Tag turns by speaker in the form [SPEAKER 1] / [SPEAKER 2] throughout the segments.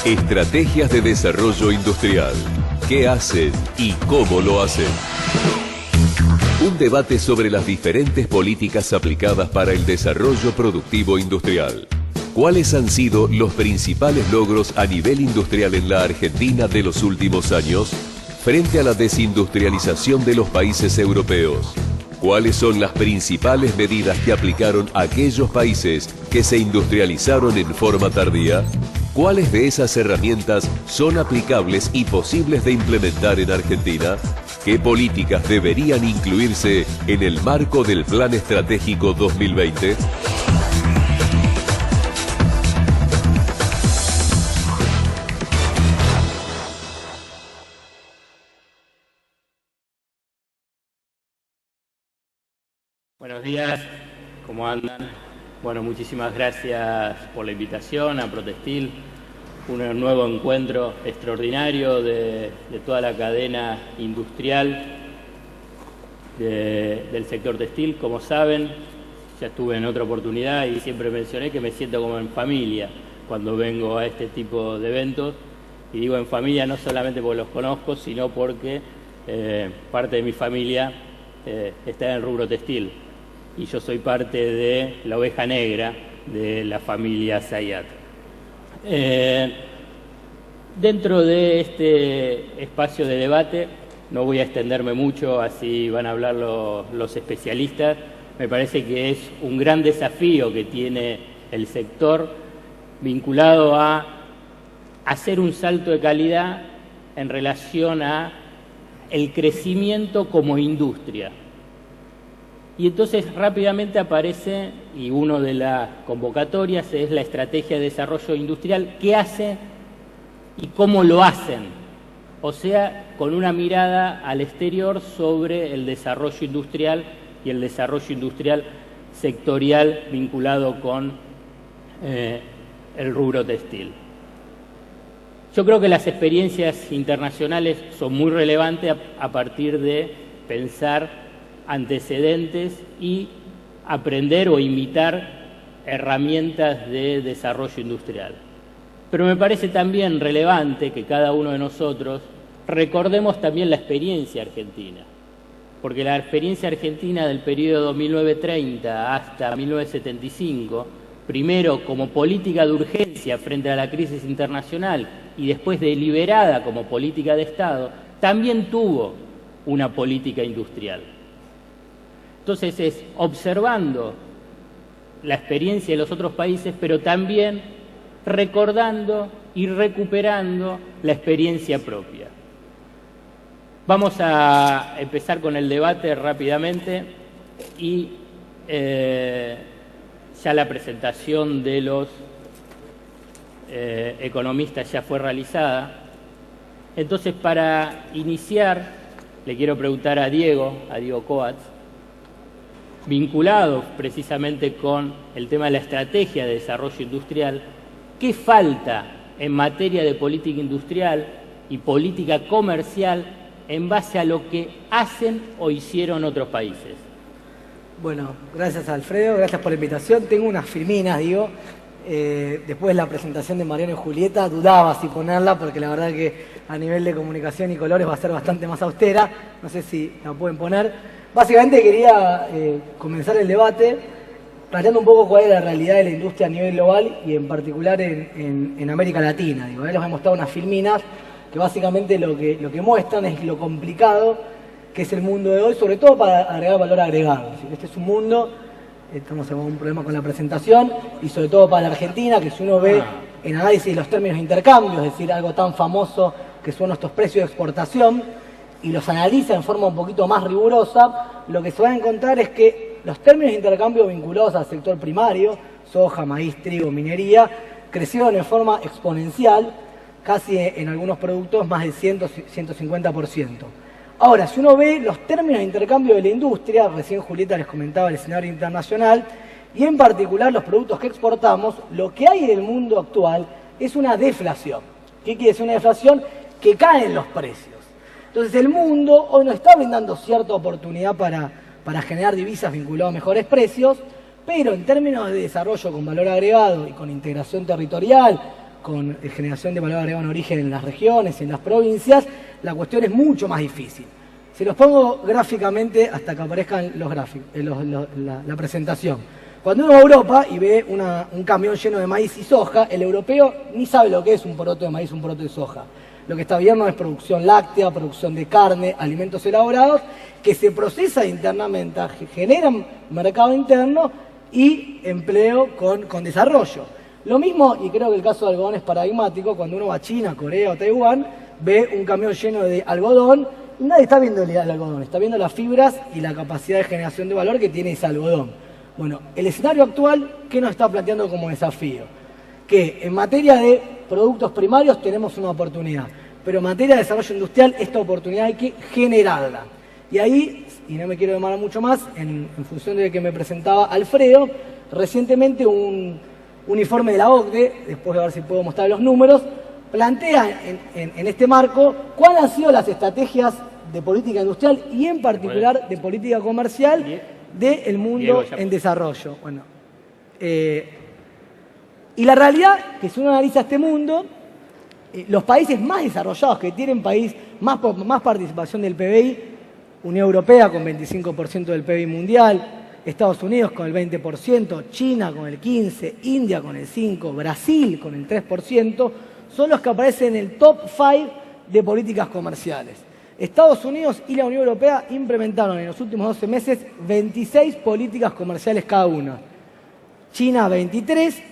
[SPEAKER 1] Estrategias de desarrollo industrial. ¿Qué hacen y cómo lo hacen? Un debate sobre las diferentes políticas aplicadas para el desarrollo productivo industrial. ¿Cuáles han sido los principales logros a nivel industrial en la Argentina de los últimos años frente a la desindustrialización de los países europeos? ¿Cuáles son las principales medidas que aplicaron aquellos países que se industrializaron en forma tardía? ¿Cuáles de esas herramientas son aplicables y posibles de implementar en Argentina? ¿Qué políticas deberían incluirse en el marco del Plan Estratégico 2020?
[SPEAKER 2] Buenos días, ¿cómo andan? Bueno, muchísimas gracias por la invitación a Protestil, un nuevo encuentro extraordinario de toda la cadena industrial del sector textil. Como saben, ya estuve en otra oportunidad y siempre mencioné que me siento como en familia cuando vengo a este tipo de eventos. Y digo en familia no solamente porque los conozco, sino porque parte de mi familia está en el rubro textil. Y yo soy parte de la oveja negra de la familia Zayat. Dentro de este espacio de debate, no voy a extenderme mucho, así van a hablar los especialistas. Me parece que es un gran desafío que tiene el sector vinculado a hacer un salto de calidad en relación a el crecimiento como industria. Y entonces rápidamente aparece, y una de las convocatorias es la estrategia de desarrollo industrial. ¿Qué hace y cómo lo hacen? O sea, con una mirada al exterior sobre el desarrollo industrial y el desarrollo industrial sectorial vinculado con el rubro textil. Yo creo que las experiencias internacionales son muy relevantes a partir de pensar antecedentes y aprender o imitar herramientas de desarrollo industrial. Pero me parece también relevante que cada uno de nosotros recordemos también la experiencia argentina, porque la experiencia argentina del periodo 1930 hasta 1975, primero como política de urgencia frente a la crisis internacional y después deliberada como política de Estado, también tuvo una política industrial. Entonces es observando la experiencia de los otros países, pero también recordando y recuperando la experiencia propia. Vamos a empezar con el debate rápidamente y ya la presentación de los economistas ya fue realizada. Entonces, para iniciar, le quiero preguntar a Diego Coats, vinculado precisamente con el tema de la estrategia de desarrollo industrial, ¿qué falta en materia de política industrial y política comercial en base a lo que hacen o hicieron otros países?
[SPEAKER 3] Bueno, gracias Alfredo, gracias por la invitación. Tengo unas filminas, digo. Después de la presentación de Mariano y Julieta, dudaba si ponerla porque la verdad que a nivel de comunicación y colores va a ser bastante más austera. No sé si la pueden poner. Básicamente quería comenzar el debate planteando un poco cuál es la realidad de la industria a nivel global y en particular en América Latina. Digo, les he mostrado unas filminas que básicamente lo que muestran es lo complicado que es el mundo de hoy, sobre todo para agregar valor agregado. Este es un mundo, estamos en un problema con la presentación, y sobre todo para la Argentina, que si uno ve en análisis los términos de intercambio, es decir, algo tan famoso que son nuestros precios de exportación, y los analiza en forma un poquito más rigurosa, lo que se va a encontrar es que los términos de intercambio vinculados al sector primario, soja, maíz, trigo, minería, crecieron en forma exponencial, casi en algunos productos más del 150%. Ahora, si uno ve los términos de intercambio de la industria, recién Julieta les comentaba el escenario internacional, y en particular los productos que exportamos, lo que hay en el mundo actual es una deflación. ¿Qué quiere decir una deflación? Que caen los precios. Entonces el mundo hoy nos está brindando cierta oportunidad para generar divisas vinculadas a mejores precios, pero en términos de desarrollo con valor agregado y con integración territorial, con generación de valor agregado en origen en las regiones, en las provincias, la cuestión es mucho más difícil. Se los pongo gráficamente hasta que aparezcan los gráficos, la presentación. Cuando uno va a Europa y ve un camión lleno de maíz y soja, el europeo ni sabe lo que es un poroto de maíz, un poroto de soja. Lo que está viendo es producción láctea, producción de carne, alimentos elaborados, que se procesa internamente, generan mercado interno y empleo con desarrollo. Lo mismo, y creo que el caso de algodón es paradigmático, cuando uno va a China, Corea o Taiwán, ve un camión lleno de algodón, y nadie está viendo el algodón, está viendo las fibras y la capacidad de generación de valor que tiene ese algodón. Bueno, el escenario actual, ¿qué nos está planteando como desafío? Que en materia de productos primarios tenemos una oportunidad, pero en materia de desarrollo industrial esta oportunidad hay que generarla. Y ahí, y no me quiero demorar mucho más, en función de que me presentaba Alfredo, recientemente un informe de la OCDE, después de ver si puedo mostrar los números, plantea en este marco cuáles han sido las estrategias de política industrial y en particular de política comercial del mundo en desarrollo. Bueno, y la realidad, que si uno analiza este mundo, los países más desarrollados, que tienen más participación del PBI, Unión Europea con 25% del PBI mundial, Estados Unidos con el 20%, China con el 15%, India con el 5%, Brasil con el 3%, son los que aparecen en el top 5 de políticas comerciales. Estados Unidos y la Unión Europea implementaron en los últimos 12 meses 26 políticas comerciales cada una. China 23,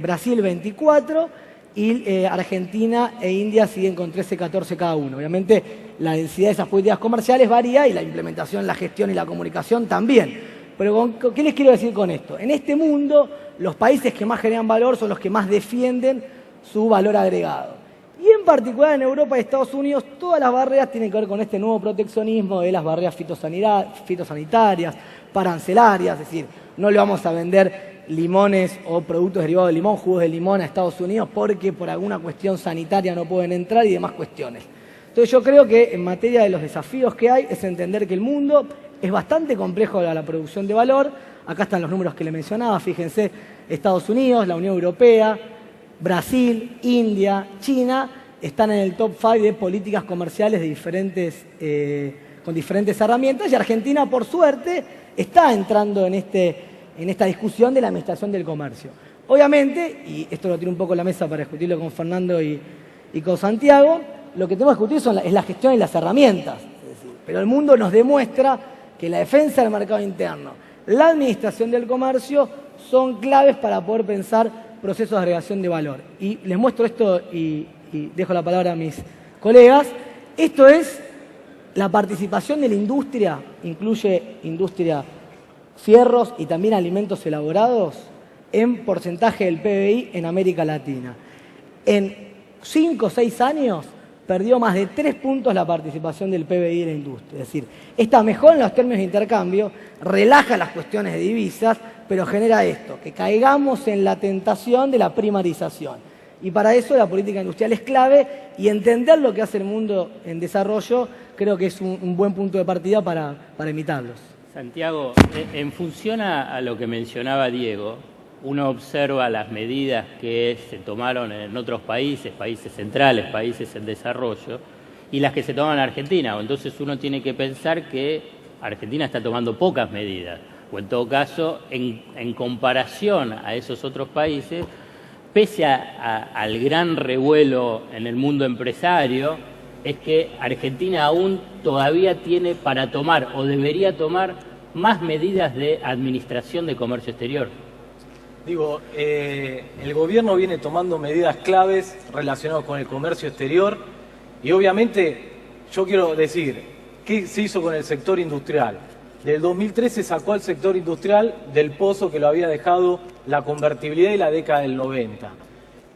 [SPEAKER 3] Brasil 24 y Argentina e India siguen con 13, 14 cada uno. Obviamente la densidad de esas políticas comerciales varía y la implementación, la gestión y la comunicación también. Pero ¿qué les quiero decir con esto? En este mundo los países que más generan valor son los que más defienden su valor agregado. Y en particular en Europa y Estados Unidos todas las barreras tienen que ver con este nuevo proteccionismo de las barreras fitosanitarias, parancelarias, es decir, no le vamos a vender limones o productos derivados de limón, jugos de limón a Estados Unidos porque por alguna cuestión sanitaria no pueden entrar y demás cuestiones. Entonces yo creo que en materia de los desafíos que hay es entender que el mundo es bastante complejo a la producción de valor. Acá están los números que le mencionaba, fíjense, Estados Unidos, la Unión Europea, Brasil, India, China, están en el top 5 de políticas comerciales de con diferentes herramientas y Argentina, por suerte, está entrando en esta discusión de la administración del comercio. Obviamente, y esto lo tiro un poco en la mesa para discutirlo con Fernando y con Santiago, lo que tenemos que discutir es la gestión y las herramientas. Es decir, pero el mundo nos demuestra que la defensa del mercado interno, la administración del comercio, son claves para poder pensar procesos de agregación de valor. Y les muestro esto y dejo la palabra a mis colegas. Esto es la participación de la industria, incluye industria fierros y también alimentos elaborados, en porcentaje del PBI en América Latina. En 5 o 6 años perdió más de 3 puntos la participación del PBI de la industria. Es decir, está mejor en los términos de intercambio, relaja las cuestiones de divisas, pero genera esto, que caigamos en la tentación de la primarización. Y para eso la política industrial es clave y entender lo que hace el mundo en desarrollo creo que es un buen punto de partida para imitarlos.
[SPEAKER 2] Santiago, en función a lo que mencionaba Diego, uno observa las medidas que se tomaron en otros países, países centrales, países en desarrollo, y las que se toman en Argentina. Entonces uno tiene que pensar que Argentina está tomando pocas medidas, o en todo caso, en comparación a esos otros países, pese al gran revuelo en el mundo empresario, es que Argentina aún todavía tiene para tomar, o debería tomar, más medidas de administración de comercio exterior.
[SPEAKER 4] Digo, el gobierno viene tomando medidas claves relacionadas con el comercio exterior y obviamente yo quiero decir, ¿qué se hizo con el sector industrial? Del 2013 sacó al sector industrial del pozo que lo había dejado la convertibilidad y la década del 90.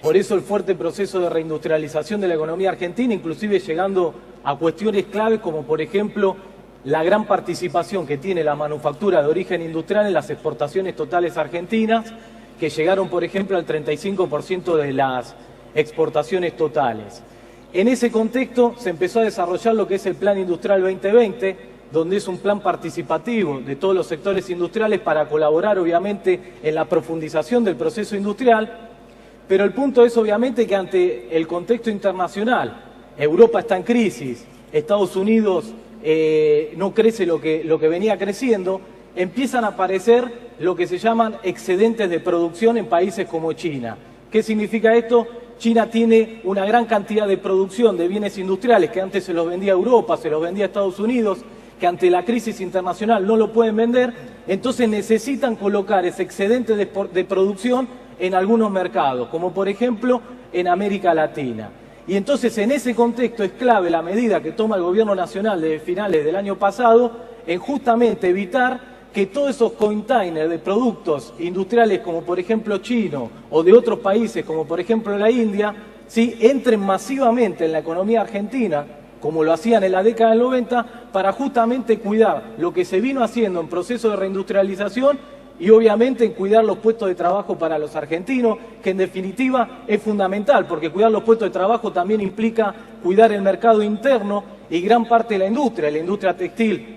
[SPEAKER 4] Por eso el fuerte proceso de reindustrialización de la economía argentina, inclusive llegando a cuestiones claves como por ejemplo la gran participación que tiene la manufactura de origen industrial en las exportaciones totales argentinas, que llegaron por ejemplo al 35% de las exportaciones totales. En ese contexto se empezó a desarrollar lo que es el Plan Industrial 2020, donde es un plan participativo de todos los sectores industriales para colaborar obviamente en la profundización del proceso industrial, Pero el punto es obviamente que ante el contexto internacional, Europa está en crisis, Estados Unidos no crece lo que venía creciendo, empiezan a aparecer lo que se llaman excedentes de producción en países como China. ¿Qué significa esto? China tiene una gran cantidad de producción de bienes industriales que antes se los vendía a Europa, se los vendía a Estados Unidos, que ante la crisis internacional no lo pueden vender, entonces necesitan colocar ese excedente de producción en algunos mercados, como por ejemplo en América Latina. Y entonces en ese contexto es clave la medida que toma el gobierno nacional desde finales del año pasado en justamente evitar que todos esos containers de productos industriales como por ejemplo chino o de otros países como por ejemplo la India, ¿sí?, entren masivamente en la economía argentina, como lo hacían en la década del 90, para justamente cuidar lo que se vino haciendo en proceso de reindustrialización y obviamente en cuidar los puestos de trabajo para los argentinos, que en definitiva es fundamental, porque cuidar los puestos de trabajo también implica cuidar el mercado interno y gran parte de la industria textil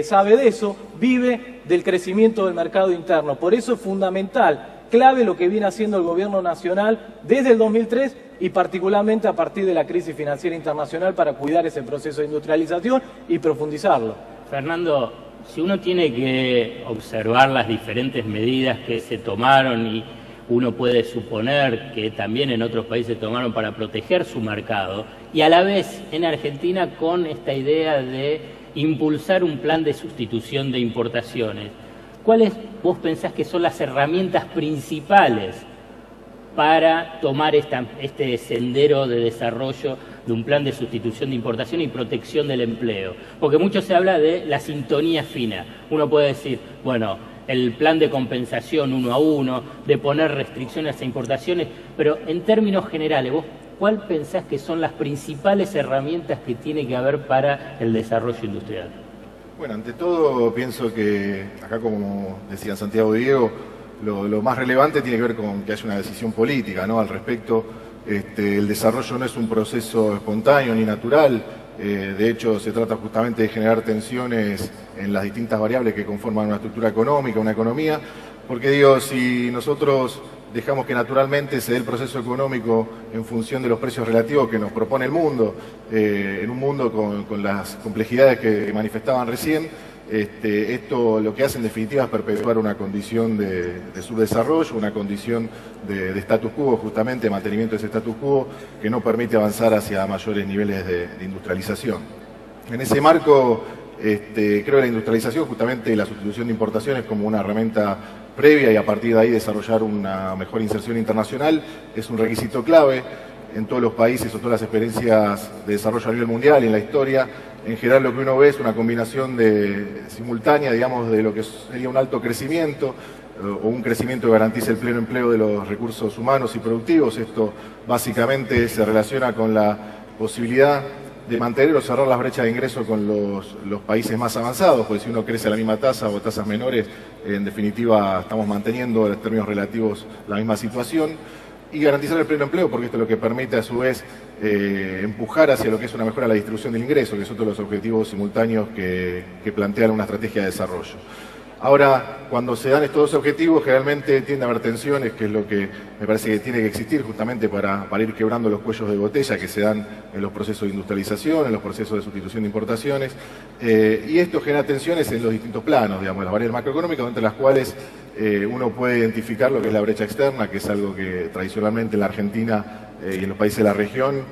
[SPEAKER 4] sabe de eso, vive del crecimiento del mercado interno. Por eso es fundamental, clave lo que viene haciendo el gobierno nacional desde el 2003 y particularmente a partir de la crisis financiera internacional para cuidar ese proceso de industrialización y profundizarlo.
[SPEAKER 2] Fernando, si uno tiene que observar las diferentes medidas que se tomaron y uno puede suponer que también en otros países tomaron para proteger su mercado y a la vez en Argentina con esta idea de impulsar un plan de sustitución de importaciones, ¿cuáles vos pensás que son las herramientas principales para tomar este sendero de desarrollo de un plan de sustitución de importación y protección del empleo? Porque mucho se habla de la sintonía fina. Uno puede decir, bueno, el plan de compensación 1 a 1, de poner restricciones a importaciones, pero en términos generales, ¿vos cuál pensás que son las principales herramientas que tiene que haber para el desarrollo industrial?
[SPEAKER 5] Bueno, ante todo pienso que acá, como decían Santiago y Diego, lo más relevante tiene que ver con que haya una decisión política, ¿no? Al respecto, el desarrollo no es un proceso espontáneo ni natural. De hecho, se trata justamente de generar tensiones en las distintas variables que conforman una estructura económica, una economía, porque digo, si nosotros dejamos que naturalmente se dé el proceso económico en función de los precios relativos que nos propone el mundo, en un mundo con las complejidades que manifestaban recién, esto lo que hace en definitiva es perpetuar una condición de subdesarrollo, una condición de status quo, justamente mantenimiento de ese status quo que no permite avanzar hacia mayores niveles de industrialización. En ese marco, creo que la industrialización, justamente la sustitución de importaciones como una herramienta previa y a partir de ahí desarrollar una mejor inserción internacional, es un requisito clave en todos los países o todas las experiencias de desarrollo a nivel mundial y en la historia. En general lo que uno ve es una combinación simultánea, digamos, de lo que sería un alto crecimiento o un crecimiento que garantice el pleno empleo de los recursos humanos y productivos. Esto básicamente se relaciona con la posibilidad de mantener o cerrar las brechas de ingreso con los países más avanzados, porque si uno crece a la misma tasa o tasas menores, en definitiva estamos manteniendo en términos relativos la misma situación. Y garantizar el pleno empleo, porque esto es lo que permite a su vez empujar hacia lo que es una mejora de la distribución del ingreso, que es otro de los objetivos simultáneos que plantean una estrategia de desarrollo. Ahora, cuando se dan estos dos objetivos, generalmente tiende a haber tensiones, que es lo que me parece que tiene que existir justamente para ir quebrando los cuellos de botella que se dan en los procesos de industrialización, en los procesos de sustitución de importaciones, y esto genera tensiones en los distintos planos, digamos, las variables macroeconómicas, entre las cuales uno puede identificar lo que es la brecha externa, que es algo que tradicionalmente en la Argentina y en los países de la región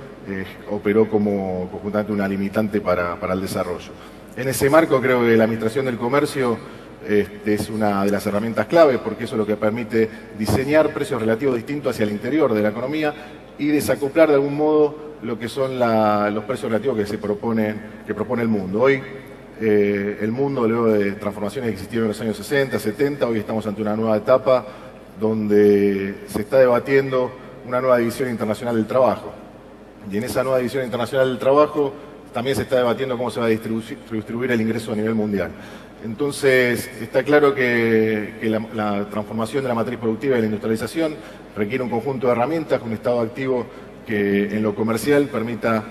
[SPEAKER 5] operó como conjuntamente una limitante para el desarrollo. En ese marco creo que la Administración del Comercio es una de las herramientas clave, porque eso es lo que permite diseñar precios relativos distintos hacia el interior de la economía y desacoplar de algún modo lo que son los precios relativos que propone el mundo. Hoy el mundo, luego de transformaciones que existieron en los años 60, 70, hoy estamos ante una nueva etapa donde se está debatiendo una nueva división internacional del trabajo. Y en esa nueva división internacional del trabajo también se está debatiendo cómo se va a distribuir el ingreso a nivel mundial. Entonces, está claro que la transformación de la matriz productiva y la industrialización requiere un conjunto de herramientas, un estado activo que en lo comercial permita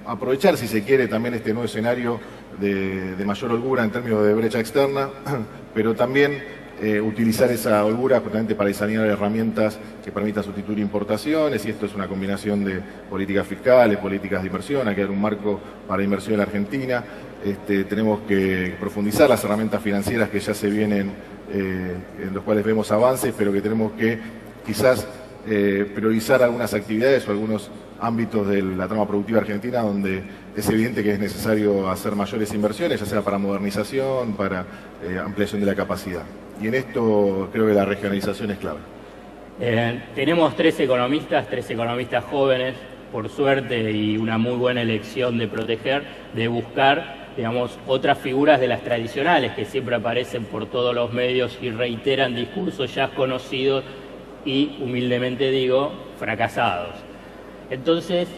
[SPEAKER 5] aprovechar, si se quiere, también este nuevo escenario de mayor holgura en términos de brecha externa, pero también utilizar esa holgura justamente para diseñar herramientas que permitan sustituir importaciones, y esto es una combinación de políticas fiscales, políticas de inversión. Hay que dar un marco para inversión en la Argentina. Tenemos que profundizar las herramientas financieras que ya se vienen, en los cuales vemos avances, pero que tenemos que quizás priorizar algunas actividades o algunos ámbitos de la trama productiva argentina donde es evidente que es necesario hacer mayores inversiones, ya sea para modernización, para ampliación de la capacidad. Y en esto creo que la regionalización es clave.
[SPEAKER 2] Tenemos tres economistas jóvenes, por suerte, y una muy buena elección de proteger, de buscar, digamos, otras figuras de las tradicionales que siempre aparecen por todos los medios y reiteran discursos ya conocidos y, humildemente digo, fracasados. Entonces,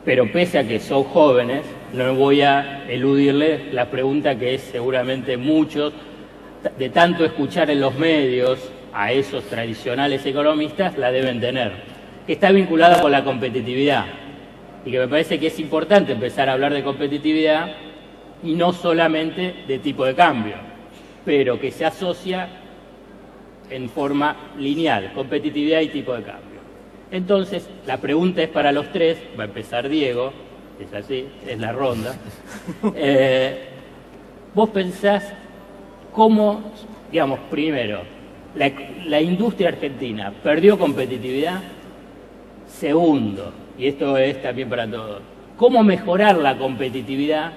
[SPEAKER 2] pero pese a que son jóvenes, no voy a eludirles la pregunta que es seguramente muchos, de tanto escuchar en los medios a esos tradicionales economistas, la deben tener, que está vinculada con la competitividad, y que me parece que es importante empezar a hablar de competitividad y no solamente de tipo de cambio, pero que se asocia en forma lineal, competitividad y tipo de cambio. Entonces, la pregunta es para los tres, va a empezar Diego, es así, es la ronda. ¿Vos pensás cómo, digamos, primero, la industria argentina perdió competitividad? Segundo, y esto es también para todos, ¿cómo mejorar la competitividad?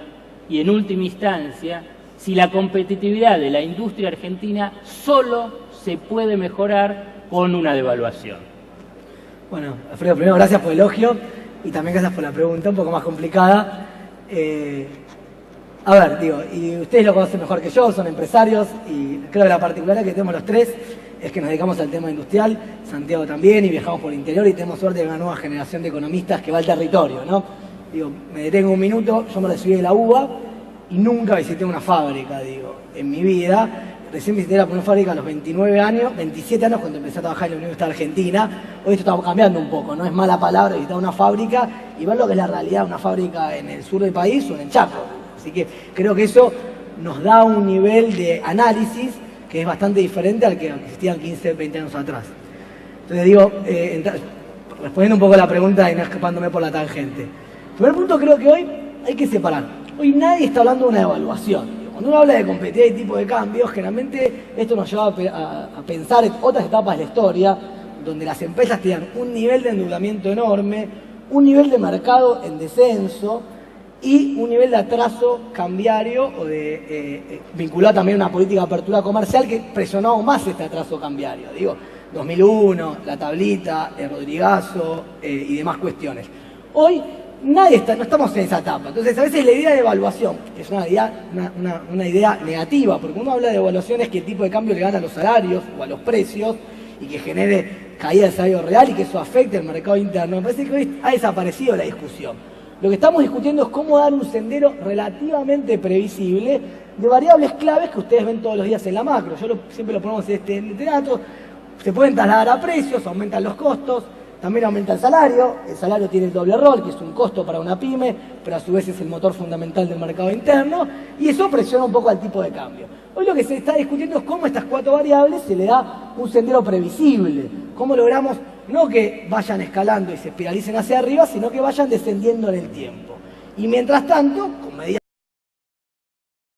[SPEAKER 2] Y en última instancia, si la competitividad de la industria argentina solo se puede mejorar con una devaluación.
[SPEAKER 3] Bueno, Alfredo, primero gracias por el elogio y también gracias por la pregunta, un poco más complicada. A ver, digo, y ustedes lo conocen mejor que yo, son empresarios, y creo que la particularidad que tenemos los tres es que nos dedicamos al tema industrial, Santiago también, y viajamos por el interior y tenemos suerte de una nueva generación de economistas que va al territorio, ¿no? Digo, me detengo un minuto, yo me recibí de la UBA y nunca visité una fábrica, digo, en mi vida. Recién visité la primera fábrica a los 29 años, 27 años cuando empecé a trabajar en la Universidad Argentina. Hoy esto está cambiando un poco, no es mala palabra visitar una fábrica y ver lo que es la realidad de una fábrica en el sur del país o en el Chaco. Así que creo que eso nos da un nivel de análisis que es bastante diferente al que existían 15, 20 años atrás. Entonces digo, respondiendo un poco a la pregunta y no escapándome por la tangente. Primer punto, creo que hoy hay que separar. Hoy nadie está hablando de una devaluación. Cuando uno habla de competitividad y tipo de cambio, generalmente esto nos lleva a pensar en otras etapas de la historia, donde las empresas tenían un nivel de endeudamiento enorme, un nivel de mercado en descenso y un nivel de atraso cambiario o vinculado también a una política de apertura comercial que presionó aún más este atraso cambiario. Digo, 2001, la tablita, el Rodrigazo y demás cuestiones. Hoy no estamos en esa etapa. Entonces, a veces la idea de evaluación es una idea negativa, porque uno habla de evaluaciones que el tipo de cambio le gana a los salarios o a los precios y que genere caída del salario real y que eso afecte el mercado interno. Me parece que hoy ha desaparecido la discusión. Lo que estamos discutiendo es cómo dar un sendero relativamente previsible de variables claves que ustedes ven todos los días en la macro. Siempre lo ponemos en este dato. Se pueden trasladar a precios, aumentan los costos. También aumenta el salario tiene el doble rol, que es un costo para una pyme, pero a su vez es el motor fundamental del mercado interno, y eso presiona un poco al tipo de cambio. Hoy lo que se está discutiendo es cómo estas cuatro variables se le da un sendero previsible, cómo logramos no que vayan escalando y se espiralicen hacia arriba, sino que vayan descendiendo en el tiempo. Y mientras tanto, con medidas